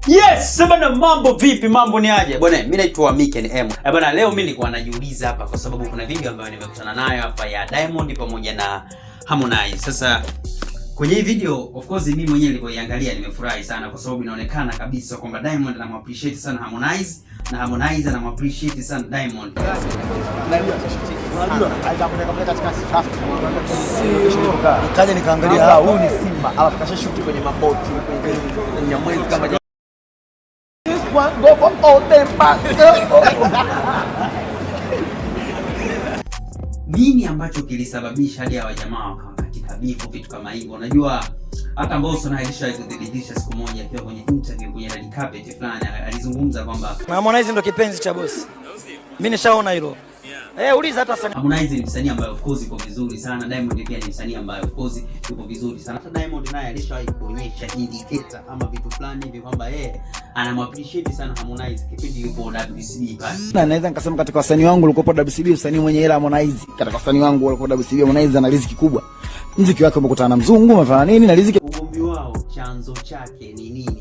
Yes, bwana mambo vipi? Mambo ni aje? Bwana mimi naitwa Miken M. Bwana leo mimi nilikuwa najiuliza hapa kwa sababu kuna video ambayo nimekutana nayo hapa ya Diamond pamoja na Harmonize. Sasa kwenye hii video of course mimi mwenyewe nilipoiangalia nimefurahi sana kwa sababu inaonekana kabisa kwamba Diamond anamappreciate sana Harmonize na Harmonize anamappreciate sana Diamond. Unajua aitampeleka katika shaft. Nikaja nikaangalia huyu ni Simba, alafu kashashuti kwenye maboti kwenye Nyamwezi kama go for all them back. Nini ambacho kilisababisha hadi hawa jamaa wakatika bifu vitu kama hivyo? Unajua hata Mbosso na Aisha alidhihirisha siku moja akiwa kwenye interview kwenye red carpet fulani alizungumza kwamba Harmonize ndo kipenzi cha boss. Mimi nishaona hilo. Uliza hata sana. Harmonize ni msanii ambaye of course yuko vizuri sana. Diamond pia ni msanii ambaye of course yuko vizuri sana. Hata Diamond naye alishawahi kuonyesha indicator ama vitu fulani hivi kwamba anamappreciate sana Harmonize kipindi yupo WCB pale. Na naweza nikasema katika wasanii wangu ulikopo WCB usanii mwenye hela Harmonize. Katika wasanii wangu ulikopo WCB Harmonize ana riziki kubwa. Muziki wake umekutana na mzungu, umefanya nini na riziki. Ugomvi wao chanzo chake ni nini?